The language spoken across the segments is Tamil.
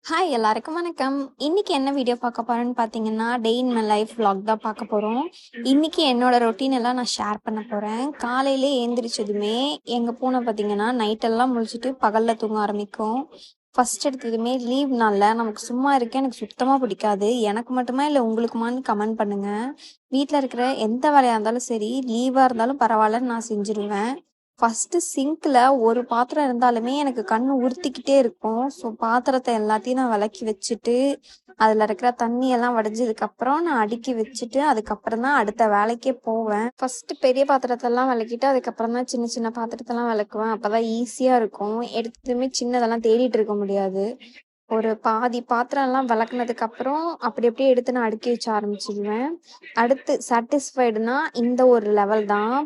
ஹாய் எல்லாருக்கும் வணக்கம். இன்னைக்கு என்ன வீடியோ பார்க்க போறேன்னு பார்த்தீங்கன்னா, டே இன் மை லைஃப் vlog தான் பார்க்க போறோம். இன்னைக்கு என்னோட ரொட்டீன் எல்லாம் நான் ஷேர் பண்ண போறேன். காலையிலே எழுந்திரிச்சதுமே எங்க பூனை பார்த்தீங்கன்னா, நைட் எல்லாம் முழிச்சிட்டு பகல்ல தூங்க ஆரம்பிக்கும். ஃபர்ஸ்ட் எடுத்ததுமே லீவ் நாள்ல நமக்கு சும்மா இருக்க எனக்கு சுத்தமா பிடிக்காது. எனக்கு மட்டுமா இல்லை உங்களுக்குமான்னு கமெண்ட் பண்ணுங்க. வீட்டில் இருக்கிற எந்த வேலையா இருந்தாலும் சரி, லீவா இருந்தாலும் பரவாயில்லன்னு நான் செஞ்சிருவேன். ஃபர்ஸ்ட்டு சிங்க்ல ஒரு பாத்திரம் இருந்தாலுமே எனக்கு கண்ணு உறுத்திக்கிட்டே இருக்கும். ஸோ பாத்திரத்த எல்லாத்தையும் நான் வெளக்கி வச்சுட்டு, அதுல இருக்கிற தண்ணி எல்லாம் வடிஞ்சதுக்கப்புறம் நான் அடுக்கி வச்சுட்டு, அதுக்கப்புறம் தான் அடுத்த வேலைக்கே போவேன். ஃபர்ஸ்ட்டு பெரிய பாத்திரத்தெல்லாம் வெளக்கிட்டு, அதுக்கப்புறம் தான் சின்ன சின்ன பாத்திரத்தெல்லாம் வெளக்குவேன். அப்பதான் ஈஸியா இருக்கும். எடுத்ததுமே சின்னதெல்லாம் தேடிட்டு இருக்க முடியாது. ஒரு பாதி பாத்திரம்லாம் வெளக்குனதுக்கு அப்புறம் அப்படி அப்படியே எடுத்து நான் அடுக்கி வச்ச ஆரம்பிச்சிடுவேன். அடுத்து சாட்டிஸ்ஃபைடுனா இந்த ஒரு லெவல் தான்.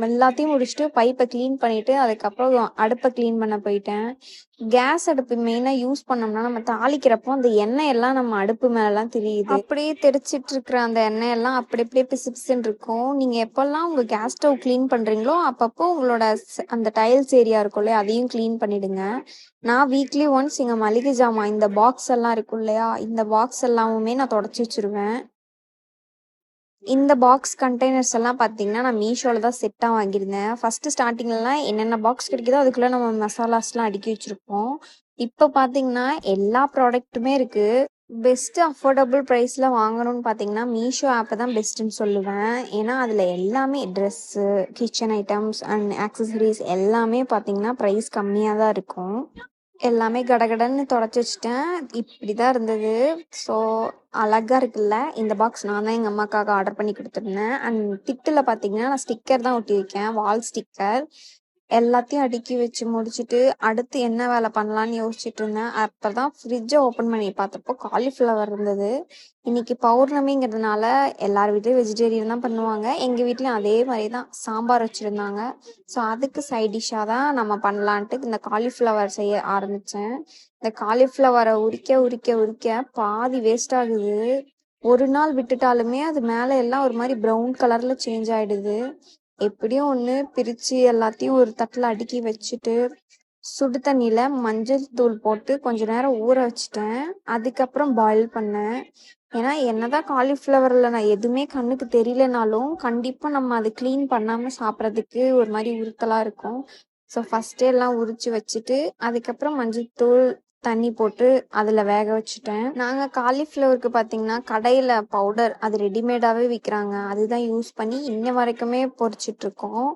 எல்லாத்தையும் முடிச்சுட்டு பைப்பை க்ளீன் பண்ணிட்டு அதுக்கப்புறம் அடுப்பை க்ளீன் பண்ண போயிட்டேன். கேஸ் அடுப்பு மெயினாக யூஸ் பண்ணோம்னா நம்ம தாளிக்கிறப்போ அந்த எண்ணெய் எல்லாம் நம்ம அடுப்பு மேலெல்லாம் தெரியுது. அப்படியே தெரிச்சிட்டு இருக்கிற அந்த எண்ணெய் எல்லாம் அப்படி அப்படியே பிசு பிசுன்னு இருக்கும். நீங்க எப்பெல்லாம் உங்க கேஸ் ஸ்டவ் க்ளீன் பண்றீங்களோ அப்பப்போ உங்களோட அந்த டைல்ஸ் ஏரியா இருக்கும் இல்லையா, அதையும் க்ளீன் பண்ணிடுங்க. நான் வீக்லி ஒன்ஸ் இங்க மளிகை ஜாமான் இந்த பாக்ஸ் எல்லாம் இருக்கும் இல்லையா, இந்த பாக்ஸ் எல்லாமுமே நான் தொடச்சி வச்சிருவேன். இந்த பாக்ஸ் கண்டெய்னர்ஸ் எல்லாம் பார்த்தீங்கன்னா, நான் மீஷோல தான் செட்டா வாங்கியிருந்தேன். ஃபர்ஸ்ட்டு ஸ்டார்ட்டிங்லலாம் என்னென்ன பாக்ஸ் கிடைக்குதோ அதுக்குள்ள நம்ம மசாலாஸ்லாம் அடுக்கி வச்சிருப்போம். இப்ப பார்த்தீங்கன்னா, எல்லா ப்ராடக்ட்டுமே இருக்கு. பெஸ்ட் அஃபோர்டபுள் பிரைஸ்ல வாங்கணும்னு பார்த்தீங்கன்னா, மீஷோ ஆப் தான் பெஸ்ட்டுன்னு சொல்லுவேன். ஏன்னா, அதுல எல்லாமே dress, kitchen items and accessories எல்லாமே பார்த்தீங்கன்னா, பிரைஸ் கம்மியா தான் இருக்கும். எல்லாமே கடகடன்னு தொடச்சி வச்சுட்டேன். இப்படி தான் இருந்தது. ஸோ அழகா இருக்குல்ல. இந்த பாக்ஸ் நான் தான் எங்கள் அம்மாக்காக ஆர்டர் பண்ணி கொடுத்துருந்தேன். அண்ட் திட்டில் பார்த்தீங்கன்னா நான் ஸ்டிக்கர் தான் ஒட்டியிருக்கேன், வால் ஸ்டிக்கர். எல்லாத்தையும் அடுக்கி வச்சு முடிச்சுட்டு அடுத்து என்ன வேலை பண்ணலான்னு யோசிச்சுட்டு இருந்தேன். அப்போ தான் ஃப்ரிட்ஜை ஓப்பன் பண்ணி பார்த்தப்போ காலிஃப்ளவர் இருந்தது. இன்னைக்கு பௌர்ணமிங்கிறதுனால எல்லார் வீட்லேயும் வெஜிடேரியன் தான் பண்ணுவாங்க. எங்கள் வீட்லேயும் அதே மாதிரி தான் சாம்பார் வச்சுருந்தாங்க. ஸோ அதுக்கு சைட் டிஷ்ஷாக தான் நம்ம பண்ணலான்ட்டு இந்த காலிஃப்ளவர் செய்ய ஆரம்பித்தேன். இந்த காலிஃப்ளவரை உரிக்க உரிக்க உரிக்க பாதி வேஸ்ட் ஆகுது. ஒரு நாள் விட்டுட்டாலுமே அது மேலே எல்லாம் ஒரு மாதிரி ப்ரௌன் கலரில் சேஞ்ச் ஆகிடுது. எப்படியும் ஒன்று பிரித்து எல்லாத்தையும் ஒரு தட்டில் அடுக்கி வச்சுட்டு சுடு தண்ணியில் மஞ்சள் தூள் போட்டு கொஞ்ச நேரம் ஊற வச்சுட்டேன். அதுக்கப்புறம் பாயில் பண்ணேன். ஏன்னா என்னதான் காலிஃப்ளவரில் நான் எதுவுமே கண்ணுக்கு தெரியலனாலும் கண்டிப்பாக நம்ம அதை க்ளீன் பண்ணாமல் சாப்பிட்றதுக்கு ஒரு மாதிரி உறுத்தலாக இருக்கும். ஸோ ஃபஸ்ட்டே எல்லாம் உரிச்சு வச்சுட்டு அதுக்கப்புறம் மஞ்சள் தூள் தண்ணி போட்டு அதில் வேக வச்சுட்டேன். நாங்கள் காலிஃப்ளவருக்கு பார்த்தீங்கன்னா கடையில் பவுடர் அது ரெடிமேடாகவே விற்கிறாங்க, அதுதான் யூஸ் பண்ணி இன்ன வரைக்குமே பொரிச்சிட்ருக்கோம்.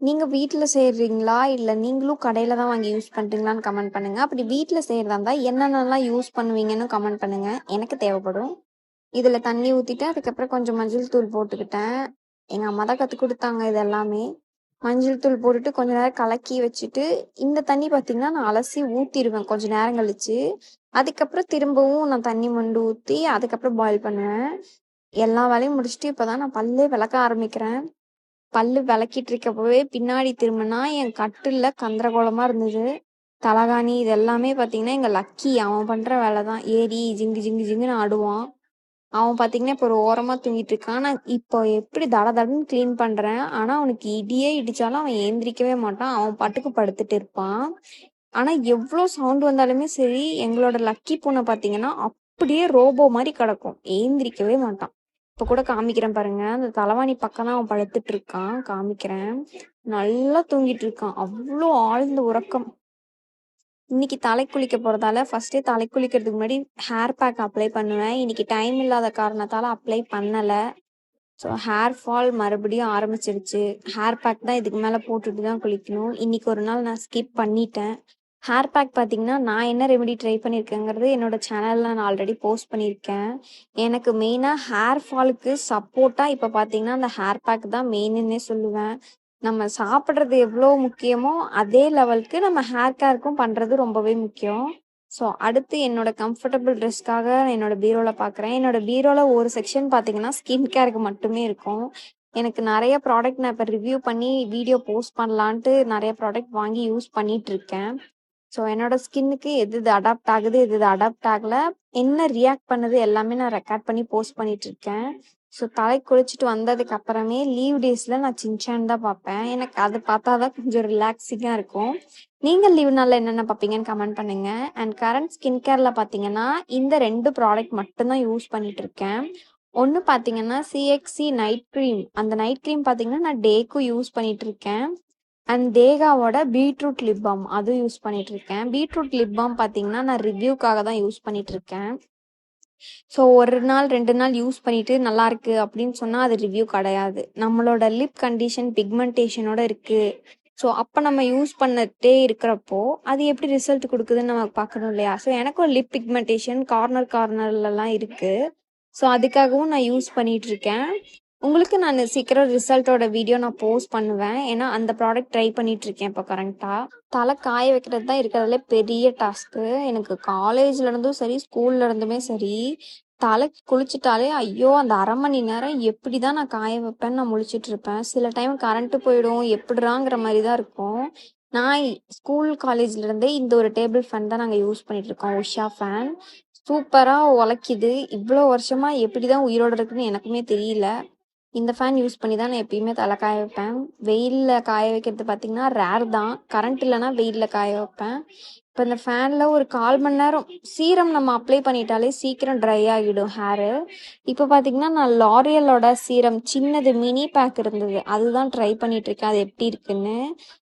நீங்கள் வீட்டில் செய்கிறீங்களா இல்லை நீங்களும் கடையில் தான் வாங்கி யூஸ் பண்ணுறீங்களான்னு கமெண்ட் பண்ணுங்கள். அப்படி வீட்டில் செய்கிறதா இருந்தால் என்னென்னலாம் யூஸ் பண்ணுவீங்கன்னு கமெண்ட் பண்ணுங்கள், எனக்கு தேவைப்படும். இதில் தண்ணி ஊற்றிட்டு அதுக்கப்புறம் கொஞ்சம் மஞ்சள் தூள் போட்டுக்கிட்டேன். எங்கள் அம்மா தான் கற்றுக் கொடுத்தாங்க இது எல்லாமே. மஞ்சள் தூள் போட்டுட்டு கொஞ்ச நேரம் கலக்கி வச்சுட்டு இந்த தண்ணி பார்த்தீங்கன்னா நான் அலசி ஊற்றிடுவேன் கொஞ்ச நேரம் கழிச்சு. அதுக்கப்புறம் திரும்பவும் நான் தண்ணி மொண்டு ஊற்றி அதுக்கப்புறம் பாயில் பண்ணுவேன். எல்லா வேலையும் முடிச்சுட்டு இப்போ தான் நான் பல்லே விளக்க ஆரம்பிக்கிறேன். பல்லு விளக்கிட்டு இருக்கப்பவே பின்னாடி திரும்பினா என் கட்டில்ல கந்தரகோலமாக இருந்தது. தலகாணி இது எல்லாமே பார்த்தீங்கன்னா எங்கள் லக்கி அவன் பண்ணுற வேலை தான். ஏறி ஜிங்கு ஜிங்கு ஜிங்குன்னு ஆடுவான். அவன் பார்த்தீங்கன்னா இப்போ ஒரு ஓரமாக தூங்கிட்டு இருக்கான். நான் இப்போ எப்படி தட தடன்னு க்ளீன் பண்ணுறேன். ஆனால் அவனுக்கு இடியே இடித்தாலும் அவன் ஏந்திரிக்கவே மாட்டான், அவன் பாட்டுக்கு படுத்துட்டு இருப்பான். ஆனால் எவ்வளோ சவுண்டு வந்தாலுமே சரி, எங்களோட லக்கி பூனை பார்த்தீங்கன்னா அப்படியே ரோபோ மாதிரி கிடக்கும், ஏந்திரிக்கவே மாட்டான். இப்போ கூட காமிக்கிறேன் பாருங்க, அந்த தலைவாணி பக்கம் தான் அவன் படுத்துட்டு இருக்கான், காமிக்கிறேன். நல்லா தூங்கிட்டு இருக்கான், அவ்வளோ ஆழ்ந்த உறக்கம். இன்னைக்கு தலை குளிக்க போகிறதால ஃபஸ்ட்டே தலை குளிக்கிறதுக்கு முன்னாடி ஹேர் பேக் அப்ளை பண்ணுவேன். இன்னைக்கு டைம் இல்லாத காரணத்தால் அப்ளை பண்ணலை. ஸோ ஹேர் ஃபால் மறுபடியும் ஆரம்பிச்சிடுச்சு. ஹேர் பேக் தான் இதுக்கு மேலே போட்டுட்டு தான் குளிக்கணும். இன்னைக்கு ஒரு நாள் நான் ஸ்கிப் பண்ணிட்டேன். ஹேர் பேக் பார்த்தீங்கன்னா நான் என்ன ரெமெடி ட்ரை பண்ணியிருக்கேங்கிறது என்னோட சேனலில் நான் ஆல்ரெடி போஸ்ட் பண்ணியிருக்கேன். எனக்கு மெயினாக ஹேர் ஃபாலுக்கு சப்போர்ட்டாக இப்போ பார்த்தீங்கன்னா அந்த ஹேர் பேக் தான் மெயினுன்னே சொல்லுவேன். நம்ம சாப்பிட்றது எவ்வளோ முக்கியமோ அதே லெவலுக்கு நம்ம ஹேர் கேருக்கும் பண்ணுறது ரொம்பவே முக்கியம். ஸோ அடுத்து என்னோட கம்ஃபர்டபுள் ட்ரெஸ்க்காக என்னோட பீரோவில் பார்க்குறேன். என்னோட பீரோவில் ஒரு செக்ஷன் பார்த்தீங்கன்னா ஸ்கின் கேருக்கு மட்டுமே இருக்கும். எனக்கு நிறைய ப்ராடக்ட் நான் இப்போ ரிவ்யூ பண்ணி வீடியோ போஸ்ட் பண்ணலான்ட்டு நிறைய ப்ராடக்ட் வாங்கி யூஸ் பண்ணிகிட்ருக்கேன். ஸோ என்னோட ஸ்கின்னுக்கு எது எது அடாப்ட் ஆகுது, எது எது அடாப்ட் ஆகல, என்ன ரியாக்ட் பண்ணுது எல்லாமே நான் ரெக்கார்ட் பண்ணி போஸ்ட் பண்ணிட்டு இருக்கேன். ஸோ தலைக்கு குளிச்சுட்டு வந்ததுக்கு அப்புறமே லீவ் டேஸ்ல நான் சின்சான் தான் பார்ப்பேன். எனக்கு அது பார்த்தா தான் கொஞ்சம் ரிலாக்ஸிங்காக இருக்கும். நீங்கள் லீவ் நாளில் என்னென்ன பார்ப்பீங்கன்னு கமெண்ட் பண்ணுங்க. அண்ட் கரண்ட் ஸ்கின் கேர்ல பார்த்தீங்கன்னா இந்த 2 ப்ராடக்ட் மட்டும்தான் யூஸ் பண்ணிட்டு இருக்கேன். ஒன்று பார்த்தீங்கன்னா சிஎக்ஸி நைட் க்ரீம். அந்த நைட் க்ரீம் பார்த்தீங்கன்னா நான் டேக்கும் யூஸ் பண்ணிட்டு இருக்கேன். அண்ட் தேகாவோட பீட்ரூட் லிப் பாம் அதுவும் யூஸ் பண்ணிட்டு இருக்கேன். பீட்ரூட் லிப் பாம் பார்த்தீங்கன்னா நான் ரிவ்யூக்காக தான் யூஸ் பண்ணிட்டு இருக்கேன். ஸோ ஒரு நாள் 2 நாள் யூஸ் பண்ணிட்டு நல்லா இருக்கு அப்படின்னு சொன்னால் அது ரிவ்யூ கிடையாது. நம்மளோட லிப் கண்டிஷன் பிக்மெண்டேஷனோட இருக்கு. ஸோ அப்போ நம்ம யூஸ் பண்ணிட்டே இருக்கிறப்போ அது எப்படி ரிசல்ட் கொடுக்குதுன்னு நம்ம பார்க்கணும் இல்லையா? ஸோ எனக்கும் லிப் பிக்மெண்டேஷன் கார்னர்லலாம் இருக்கு. ஸோ அதுக்காகவும் நான் யூஸ் பண்ணிட்டு இருக்கேன். உங்களுக்கு நான் சீக்கிரம் ரிசல்ட்டோட வீடியோ நான் போஸ்ட் பண்ணுவேன். ஏன்னா அந்த ப்ராடக்ட் ட்ரை பண்ணிட்டு இருக்கேன் இப்போ கரண்ட்டாக. தலை காய வைக்கிறது தான் இருக்கிறதுல பெரிய டாஸ்க்கு. எனக்கு காலேஜ்ல இருந்தும் சரி, ஸ்கூல்ல இருந்துமே சரி, தலைக்கு குளிச்சுட்டாலே ஐயோ அந்த 1/2 மணி நேரம் எப்படி தான் நான் காய வைப்பேன்னு நான் முழிச்சிட்டு இருப்பேன். சில டைம் கரண்ட்டு போயிடும், எப்படிறாங்கிற மாதிரி தான் இருக்கும். நான் ஸ்கூல் காலேஜ்ல இருந்தே இந்த ஒரு டேபிள் ஃபேன் தான் நாங்கள் யூஸ் பண்ணிட்டு இருக்கோம், உஷா ஃபேன். சூப்பராக உழைக்குது. இவ்வளோ வருஷமா எப்படி தான் உயிரோட இருக்குன்னு எனக்குமே தெரியல. இந்த ஃபேன் யூஸ் பண்ணி தான் நான் எப்பயுமே தலை காய வைப்பேன். வெயிலில் காய வைக்கிறது பார்த்திங்கன்னா ரேர் தான். கரண்ட் இல்லைன்னா வெயிலில் காய வைப்பேன். இப்போ இந்த ஃபேனில் ஒரு 1/4 மணி நேரம் சீரம் நம்ம அப்ளை பண்ணிட்டாலே சீக்கிரம் ட்ரை ஆகிடும் ஹேரு. இப்போ பார்த்திங்கன்னா நான் லாரியலோட சீரம் சின்னது மினி பேக் இருந்தது, அதுதான் ட்ரை பண்ணிகிட்ருக்கேன் அது எப்படி இருக்குன்னு.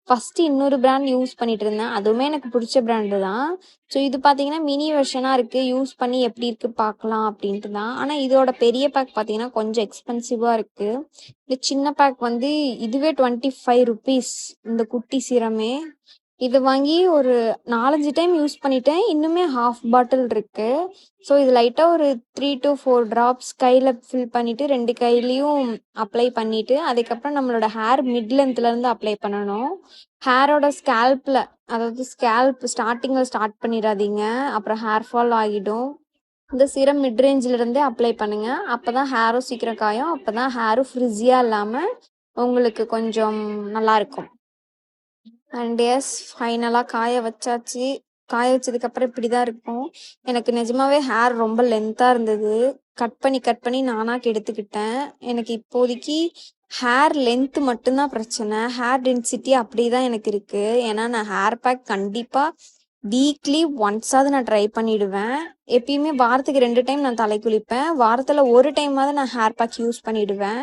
ஃபஸ்ட்டு இன்னொரு பிராண்ட் யூஸ் பண்ணிட்டு இருந்தேன், அதுவுமே எனக்கு பிடிச்ச பிராண்டு தான். ஸோ இது பார்த்தீங்கன்னா மினி வெர்ஷனாக இருக்குது, யூஸ் பண்ணி எப்படி இருக்குது பார்க்கலாம் அப்படின்ட்டு தான். ஆனால் இதோட பெரிய பேக் பார்த்தீங்கன்னா கொஞ்சம் எக்ஸ்பென்சிவாக இருக்குது. இந்த சின்ன பேக் வந்து இதுவே 25 ருபீஸ் இந்த குட்டி சீரமே. இது வாங்கி ஒரு 4-5 டைம் யூஸ் பண்ணிட்டேன், இன்னுமே ஹாஃப் பாட்டில் இருக்கு. ஸோ இது லைட்டாக ஒரு 3 to 4 ட்ராப்ஸ் கையில் ஃபில் பண்ணிவிட்டு 2 கையிலையும் அப்ளை பண்ணிவிட்டு அதுக்கப்புறம் நம்மளோட ஹேர் மிட் லென்த்லேருந்து அப்ளை பண்ணணும். ஹேரோட ஸ்கேல்பில், அதாவது ஸ்கேல்ப் ஸ்டார்டிங்கில் ஸ்டார்ட் பண்ணிடாதீங்க, அப்புறம் ஹேர் ஃபால் ஆகிடும். இந்த சீரம் மிட் ரேஞ்சிலிருந்தே அப்ளை பண்ணுங்க, அப்போ தான் ஹேரும் சீக்கிரம் காயும், அப்போ தான் ஹேரும் ஃப்ரிஸியாக இல்லாமல் உங்களுக்கு கொஞ்சம் நல்லாயிருக்கும். அண்ட் எஸ், ஃபைனலாக காய வச்சாச்சு. காய வச்சதுக்கப்புறம் இப்படி தான் இருக்கும். எனக்கு நிஜமாவே ஹேர் ரொம்ப லென்த்தாக இருந்தது, கட் பண்ணி நானாக எடுத்துக்கிட்டேன். எனக்கு இப்போதைக்கு ஹேர் லென்த்து மட்டும்தான் பிரச்சனை, ஹேர் டென்சிட்டி அப்படி தான் எனக்கு இருக்குது. ஏன்னா நான் ஹேர் பேக் கண்டிப்பாக வீக்லி ஒன்ஸாவது நான் ட்ரை பண்ணிவிடுவேன். எப்பயுமே வாரத்துக்கு 2 டைம் நான் தலை குளிப்பேன், வாரத்தில் ஒரு டைமாவது நான் ஹேர் பேக் யூஸ் பண்ணிவிடுவேன்.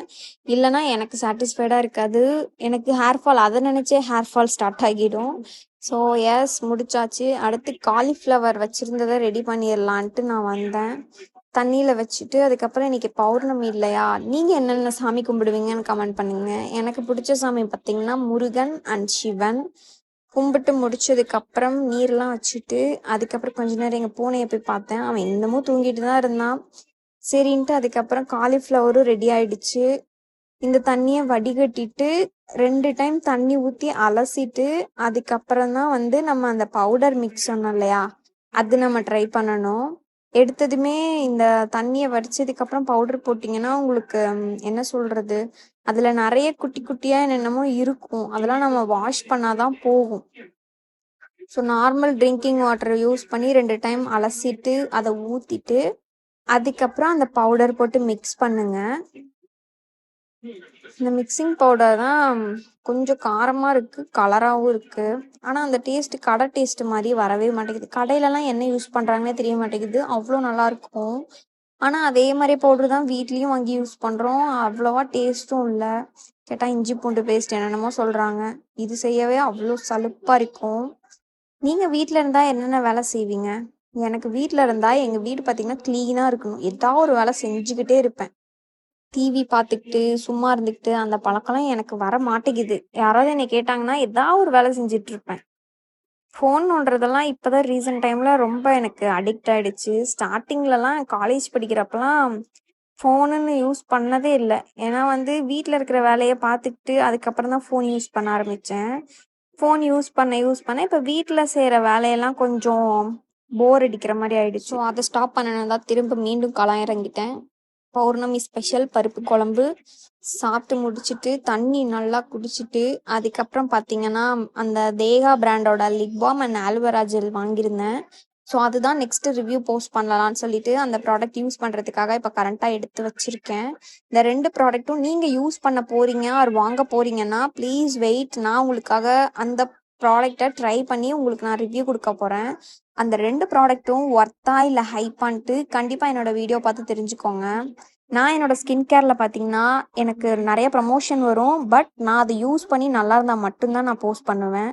இல்லைனா எனக்கு சாட்டிஸ்ஃபைடாக இருக்காது. எனக்கு ஹேர் ஃபால், அதை நினச்சே ஹேர் ஃபால் ஸ்டார்ட் ஆகிடும். ஸோ எஸ், முடிச்சாச்சு. அடுத்து காலிஃப்ளவர் வச்சுருந்ததை ரெடி பண்ணிடலான்ட்டு நான் வந்தேன். தண்ணியில் வச்சுட்டு அதுக்கப்புறம் இன்றைக்கி பௌர்ணமி இல்லையா? நீங்கள் என்னென்ன சாமி கும்பிடுவீங்கன்னு கமெண்ட் பண்ணுங்கள். எனக்கு பிடிச்ச சாமி பார்த்திங்கன்னா முருகன் அண்ட் சிவன். கும்பிட்டு முடிச்சதுக்கப்புறம் நீர்லாம் வச்சுட்டு அதுக்கப்புறம் கொஞ்ச நேரம் எங்கள் பூனையை போய் பார்த்தேன், அவன் இன்னமும் தூங்கிட்டு தான் இருந்தான். சரின்ட்டு அதுக்கப்புறம் காலிஃப்ளவரும் ரெடி ஆயிடுச்சு. இந்த தண்ணியை வடிகட்டிட்டு 2 டைம் தண்ணி ஊற்றி அலசிட்டு அதுக்கப்புறம் தான் வந்து நம்ம அந்த பவுடர் மிக்ஸ் சொன்னோம் இல்லையா, அது நம்ம ட்ரை பண்ணணும். எடுத்ததுமே இந்த தண்ணியை வடிச்சதுக்கப்புறம் பவுடர் போட்டிங்கன்னா உங்களுக்கு என்ன சொல்கிறது, அதில் நிறைய குட்டி குட்டியாக என்னென்னமோ இருக்கும், அதெல்லாம் நம்ம வாஷ் பண்ணாதான் போகும். ஸோ நார்மல் ட்ரிங்கிங் வாட்டரை யூஸ் பண்ணி 2 டைம் அலசிட்டு அதை ஊற்றிட்டு அதுக்கப்புறம் அந்த பவுடர் போட்டு மிக்ஸ் பண்ணுங்க. இந்த மிக்சிங் பவுடர் தான் கொஞ்சம் காரமாக இருக்குது, கலராகவும் இருக்குது. ஆனால் அந்த டேஸ்ட்டு கடை டேஸ்ட்டு மாதிரி வரவே மாட்டேங்குது. கடையிலலாம் என்ன யூஸ் பண்ணுறாங்கன்னே தெரிய மாட்டேங்குது, அவ்வளோ நல்லாயிருக்கும். ஆனால் அதே மாதிரி பவுடர் தான் வீட்லேயும் வாங்கி யூஸ் பண்ணுறோம், அவ்வளோவா டேஸ்ட்டும் இல்லை. கேட்டால் இஞ்சி பூண்டு பேஸ்ட் என்னென்னமோ சொல்கிறாங்க, இது செய்யவே அவ்வளோ சலுப்பாக இருக்கும். நீங்கள் வீட்டில் இருந்தால் என்னென்ன வேலை செய்வீங்க? எனக்கு வீட்டில் இருந்தால் எங்கள் வீடு பார்த்திங்கன்னா க்ளீனாக இருக்கணும், ஏதாவது ஒரு வேலை செஞ்சுக்கிட்டே இருப்பேன். டிவி பார்த்துக்கிட்டு சும்மா இருந்துக்கிட்டு அந்த பழக்கம்லாம் எனக்கு வர மாட்டேங்குது. யாராவது என்னை கேட்டாங்கன்னா ஏதாவது ஒரு வேலை செஞ்சிட்ருப்பேன். ஃபோன் நோண்டுறதெல்லாம் இப்போ தான் ரீசன்ட் டைமில் ரொம்ப எனக்கு அடிக்ட் ஆகிடுச்சு. ஸ்டார்டிங்லலாம் காலேஜ் படிக்கிறப்பலாம் ஃபோனுன்னு யூஸ் பண்ணதே இல்லை. ஏன்னா வந்து வீட்டில் இருக்கிற வேலையை பார்த்துக்கிட்டு அதுக்கப்புறம் தான் ஃபோன் யூஸ் பண்ண ஆரம்பித்தேன். ஃபோன் யூஸ் பண்ண இப்போ வீட்டில் செய்கிற வேலையெல்லாம் கொஞ்சம் போர் அடிக்கிற மாதிரி ஆயிடுச்சு. ஸோ அதை ஸ்டாப் பண்ணணும் தான் திரும்ப மீண்டும் களம் இறங்கிட்டேன். பௌர்ணமி ஸ்பெஷல் பருப்பு குழம்பு சாப்பிட்டு முடிச்சுட்டு தண்ணி நல்லா குடிச்சிட்டு அதுக்கப்புறம் பார்த்தீங்கன்னா அந்த தேகா பிராண்டோட lip balm and aloe vera gel வாங்கியிருந்தேன். ஸோ அதுதான் நெக்ஸ்ட் ரிவ்யூ போஸ்ட் பண்ணலாம்னு சொல்லிட்டு அந்த ப்ராடக்ட் யூஸ் பண்ணுறதுக்காக இப்போ கரண்ட்டாக எடுத்து வச்சிருக்கேன். இந்த 2 ப்ராடக்ட்டும் நீங்கள் யூஸ் பண்ண போறீங்க ஆர் வாங்க போறீங்கன்னா ப்ளீஸ் வெயிட். நான் உங்களுக்காக அந்த ப்ராடக்டை ட்ரை பண்ணி உங்களுக்கு நான் ரிவ்யூ கொடுக்க போகிறேன். அந்த 2 ப்ராடக்ட்டும் ஒர்த்தா இல்லை ஹைப்பான்ட்டு கண்டிப்பாக என்னோட வீடியோ பார்த்து தெரிஞ்சுக்கோங்க. நான் என்னோட ஸ்கின் கேரில் பார்த்தீங்கன்னா எனக்கு நிறைய ப்ரமோஷன் வரும். பட் நான் அதை யூஸ் பண்ணி நல்லா இருந்தால் மட்டும்தான் நான் போஸ்ட் பண்ணுவேன்.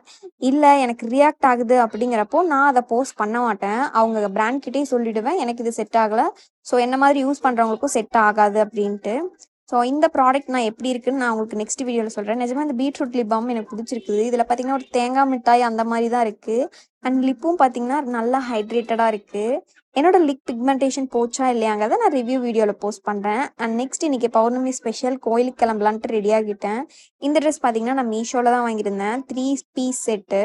இல்லை எனக்கு ரியாக்ட் ஆகுது அப்படிங்கிறப்போ நான் அதை போஸ்ட் பண்ண மாட்டேன். அவங்க பிராண்ட் கிட்டே சொல்லிடுவேன் எனக்கு இது செட் ஆகலை, ஸோ என்ன மாதிரி யூஸ் பண்ணுறவங்களுக்கும் செட் ஆகாது அப்படின்ட்டு. ஸோ இந்த ப்ராடக்ட் நான் எப்படி இருக்குன்னு நான் உங்களுக்கு நெக்ஸ்ட் வீடியோவில் சொல்கிறேன். நிஜமாக இந்த பீட்ரூட் லிப் பாம் எனக்கு பிடிச்சிருக்குது. இதில் பார்த்தீங்கன்னா ஒரு தேங்காய் மிட்டாய் அந்த மாதிரி தான் இருக்குது. அண்ட் லிப்பும் பார்த்தீங்கன்னா நல்லா ஹைட்ரேட்டடாக இருக்குது. என்னோட லிப் பிக்மெண்டேஷன் போச்சா இல்லையாங்கிறத நான் ரிவ்யூ வீடியோவில் போஸ்ட் பண்ணுறேன். அண்ட் நெக்ஸ்ட் இன்றைக்கி பௌர்ணமி ஸ்பெஷல் கோயிலுக்கு கிளம்பலான்ட்டு ரெடி ஆகிட்டேன். இந்த ட்ரெஸ் பார்த்தீங்கன்னா நான் மீஷோவில் தான் வாங்கியிருந்தேன். 3 பீஸ் செட்டு.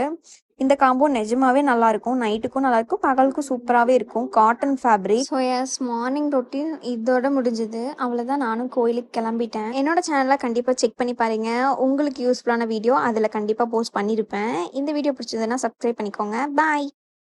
இந்த காம்போ நிஜமாவே நல்லா இருக்கும். நைட்டுக்கும் நல்லா இருக்கும், பகலுக்கும் சூப்பராகவே இருக்கும். Cotton fabric. So yes, morning routine இதோட முடிஞ்சுது. அவ்வளோதான், நானும் கோயிலுக்கு கிளம்பிட்டேன். என்னோட சேனலை கண்டிப்பாக செக் பண்ணி பாருங்க. உங்களுக்கு யூஸ்ஃபுல்லான வீடியோ அதில் கண்டிப்பாக போஸ்ட் பண்ணியிருப்பேன். இந்த வீடியோ பிடிச்சதுன்னா சப்ஸ்கிரைப் பண்ணிக்கோங்க. பாய்.